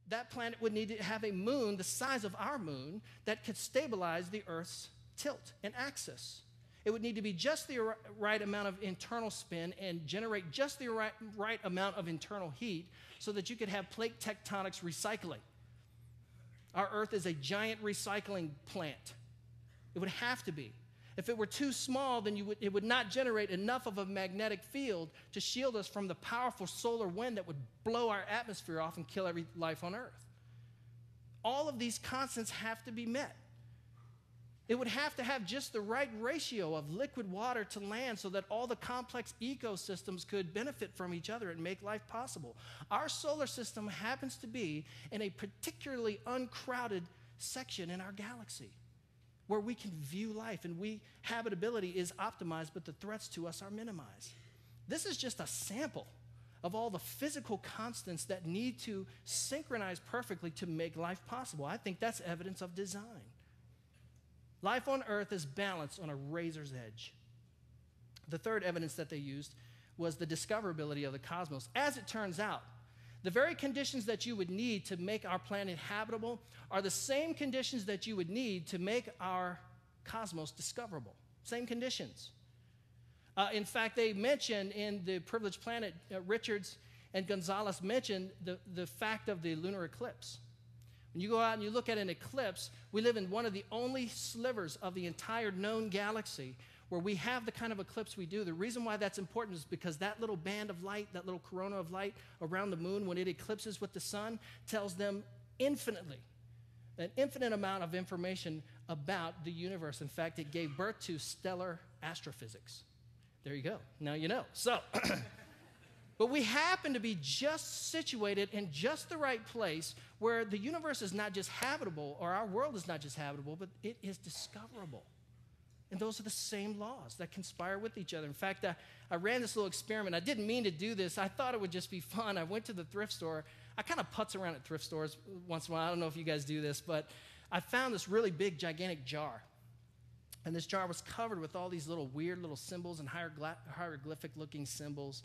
that planet would need to have a moon the size of our moon that could stabilize the Earth's tilt and axis. It would need to be just the right amount of internal spin and generate just the right amount of internal heat so that you could have plate tectonics recycling. Our Earth is a giant recycling plant. It would have to be. If it were too small, then it would not generate enough of a magnetic field to shield us from the powerful solar wind that would blow our atmosphere off and kill every life on Earth. All of these constants have to be met. It would have to have just the right ratio of liquid water to land so that all the complex ecosystems could benefit from each other and make life possible. Our solar system happens to be in a particularly uncrowded section in our galaxy where we can view life and habitability is optimized, but the threats to us are minimized. This is just a sample of all the physical constants that need to synchronize perfectly to make life possible. I think that's evidence of design. Life on Earth is balanced on a razor's edge. The third evidence that they used was the discoverability of the cosmos. As it turns out, the very conditions that you would need to make our planet habitable are the same conditions that you would need to make our cosmos discoverable. Same conditions. In fact, they mentioned in the Privileged Planet, Richards and Gonzalez mentioned the fact of the lunar eclipse. When you go out and you look at an eclipse, we live in one of the only slivers of the entire known galaxy where we have the kind of eclipse we do. The reason why that's important is because that little band of light, that little corona of light around the moon, when it eclipses with the sun, tells them an infinite amount of information about the universe. In fact, it gave birth to stellar astrophysics. There you go. Now you know. So, but we happen to be just situated in just the right place where the universe is not just habitable, or our world is not just habitable, but it is discoverable. And those are the same laws that conspire with each other. In fact, I ran this little experiment. I didn't mean to do this. I thought it would just be fun. I went to the thrift store. I kind of putz around at thrift stores once in a while. I don't know if you guys do this, but I found this really big, gigantic jar. And this jar was covered with all these little weird little symbols and hieroglyphic-looking symbols.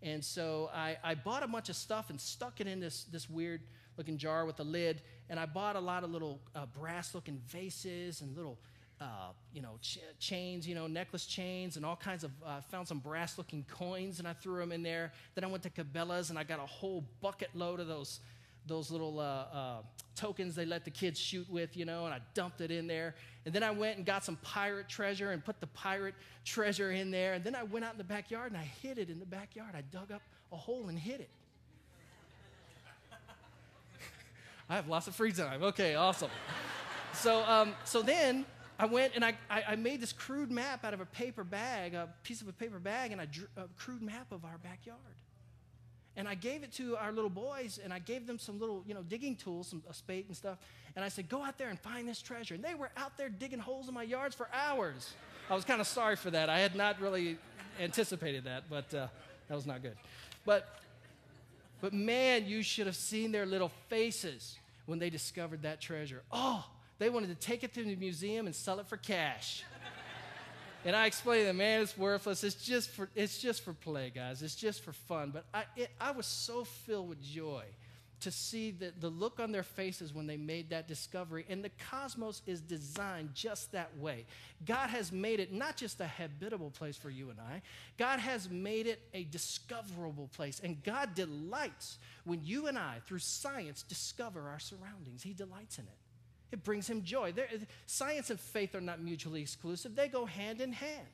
And so I bought a bunch of stuff and stuck it in this weird-looking jar with a lid. And I bought a lot of little brass-looking vases and little chains, necklace chains and all kinds of, found some brass-looking coins and I threw them in there. Then I went to Cabela's and I got a whole bucket load of those little tokens they let the kids shoot with, and I dumped it in there. And then I went and got some pirate treasure and put the pirate treasure in there. And then I went out in the backyard and I hid it in the backyard. I dug up a hole and hid it. I have lots of free time. Okay, awesome. So then I went and I made this crude map out of a paper bag, a piece of a paper bag, and I drew a crude map of our backyard. And I gave it to our little boys, and I gave them some little, digging tools, a spade and stuff. And I said, go out there and find this treasure. And they were out there digging holes in my yards for hours. I was kind of sorry for that. I had not really anticipated that, but that was not good. But man, you should have seen their little faces when they discovered that treasure. Oh, they wanted to take it to the museum and sell it for cash. And I explained to them, man, it's worthless. It's just for play, guys. It's just for fun. But I was so filled with joy to see the look on their faces when they made that discovery. And the cosmos is designed just that way. God has made it not just a habitable place for you and I. God has made it a discoverable place. And God delights when you and I, through science, discover our surroundings. He delights in it. It brings him joy. Science and faith are not mutually exclusive. They go hand in hand.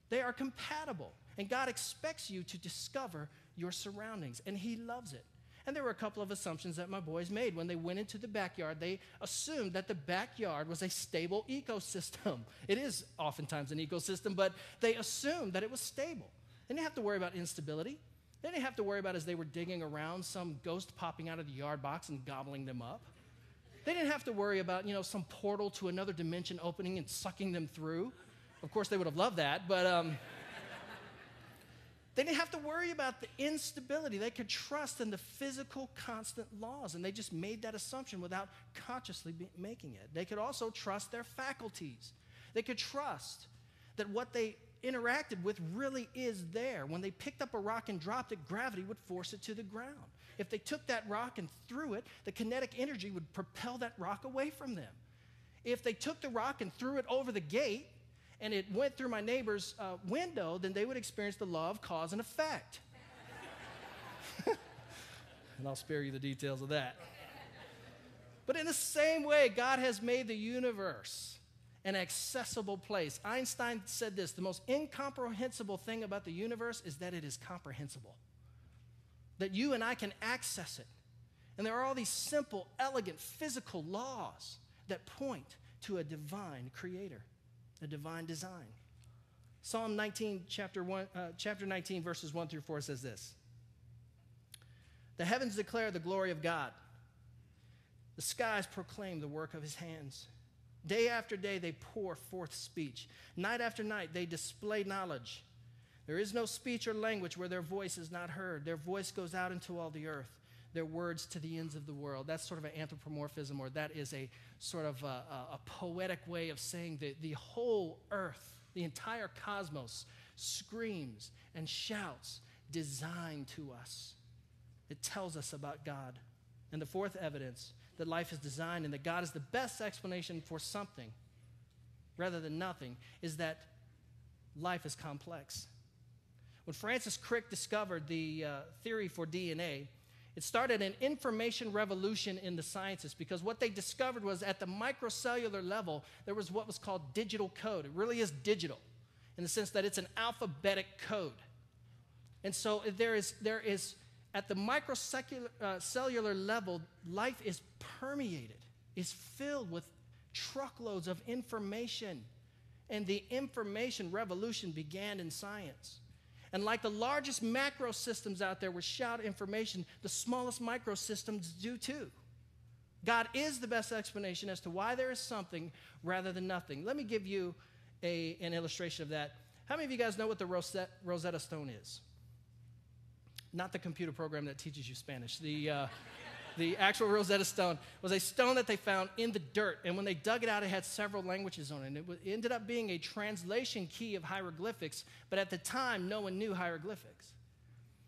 They are compatible. And God expects you to discover your surroundings, and he loves it. And there were a couple of assumptions that my boys made. When they went into the backyard, they assumed that the backyard was a stable ecosystem. It is oftentimes an ecosystem, but they assumed that it was stable. They didn't have to worry about instability. They didn't have to worry about, as they were digging around, some ghost popping out of the yard box and gobbling them up. They didn't have to worry about, some portal to another dimension opening and sucking them through. Of course, they would have loved that, but they didn't have to worry about the instability. They could trust in the physical constant laws, and they just made that assumption without consciously making it. They could also trust their faculties. They could trust that what they interacted with really is there. When they picked up a rock and dropped it, gravity would force it to the ground. If they took that rock and threw it, the kinetic energy would propel that rock away from them. If they took the rock and threw it over the gate and it went through my neighbor's window, then they would experience the law of cause and effect. And I'll spare you the details of that. But in the same way, God has made the universe an accessible place. Einstein said this: the most incomprehensible thing about the universe is that it is comprehensible, that you and I can access it. And there are all these simple, elegant, physical laws that point to a divine creator, a divine design. Psalm 19, chapter 19, verses 1 through 4 says this: the heavens declare the glory of God. The skies proclaim the work of his hands. Day after day they pour forth speech. Night after night they display knowledge. There is no speech or language where their voice is not heard. Their voice goes out into all the earth, their words to the ends of the world. That's sort of an anthropomorphism, or that is a sort of a poetic way of saying that the whole earth, the entire cosmos, screams and shouts design to us. It tells us about God. And the fourth evidence that life is designed and that God is the best explanation for something rather than nothing is that life is complex. When Francis Crick discovered the theory for DNA, it started an information revolution in the sciences, because what they discovered was at the microcellular level, there was what was called digital code. It really is digital in the sense that it's an alphabetic code. And so there is at the microcellular level, life is permeated, is filled with truckloads of information. And the information revolution began in science. And like the largest macro systems out there which shout information, the smallest microsystems do too. God is the best explanation as to why there is something rather than nothing. Let me give you an illustration of that. How many of you guys know what the Rosetta Stone is? Not the computer program that teaches you Spanish. The actual Rosetta Stone was a stone that they found in the dirt. And when they dug it out, it had several languages on it. And it ended up being a translation key of hieroglyphics. But at the time, no one knew hieroglyphics.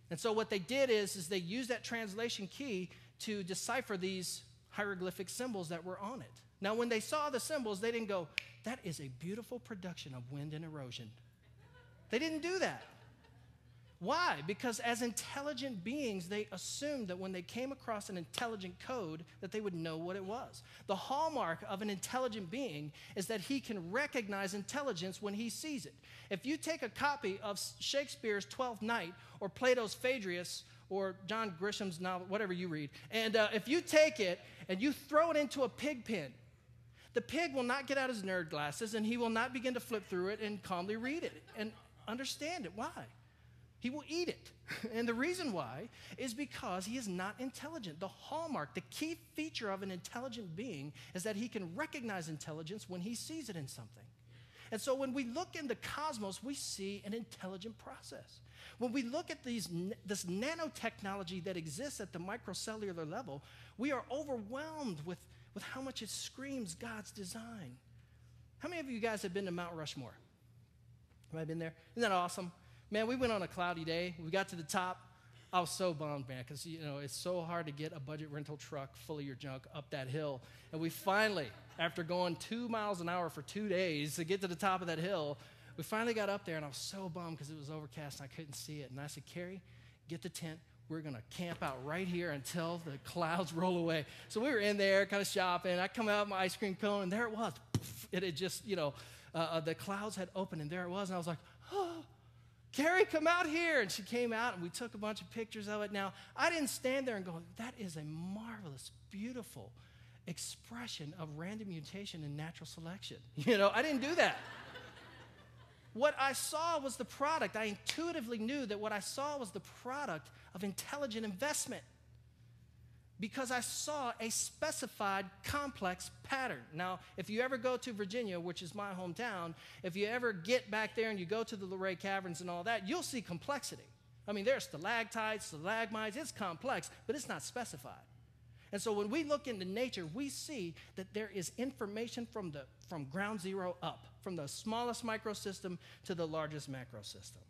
And so what they did is they used that translation key to decipher these hieroglyphic symbols that were on it. Now, when they saw the symbols, they didn't go, that is a beautiful production of wind and erosion. They didn't do that. Why? Because as intelligent beings, they assumed that when they came across an intelligent code, that they would know what it was. The hallmark of an intelligent being is that he can recognize intelligence when he sees it. If you take a copy of Shakespeare's Twelfth Night or Plato's Phaedrus or John Grisham's novel, whatever you read, and if you take it and you throw it into a pig pen, the pig will not get out his nerd glasses and he will not begin to flip through it and calmly read it and understand it. Why? He will eat it. And the reason why is because he is not intelligent. The hallmark, the key feature of an intelligent being is that he can recognize intelligence when he sees it in something. And so when we look in the cosmos, we see an intelligent process. When we look at this nanotechnology that exists at the microcellular level, we are overwhelmed with how much it screams God's design. How many of you guys have been to Mount Rushmore? Have I been there? Isn't that awesome? Man, we went on a cloudy day. We got to the top. I was so bummed, man, because, it's so hard to get a budget rental truck full of your junk up that hill. And we finally, after going 2 miles an hour for 2 days to get to the top of that hill, we finally got up there, and I was so bummed because it was overcast and I couldn't see it. And I said, Carrie, get the tent. We're going to camp out right here until the clouds roll away. So we were in there kind of shopping. I come out with my ice cream cone, and there it was. It had just, the clouds had opened, and there it was. And I was like, oh, Carrie, come out here. And she came out, and we took a bunch of pictures of it. Now, I didn't stand there and go, that is a marvelous, beautiful expression of random mutation and natural selection. I didn't do that. What I saw was the product. I intuitively knew that what I saw was the product of intelligent investment, because I saw a specified complex pattern. Now, if you ever go to Virginia, which is my hometown, if you ever get back there and you go to the Luray Caverns and all that, you'll see complexity. I mean, there's stalactites, stalagmites, it's complex, but it's not specified. And so when we look into nature, we see that there is information from ground zero up. from the smallest microsystem to the largest macrosystem.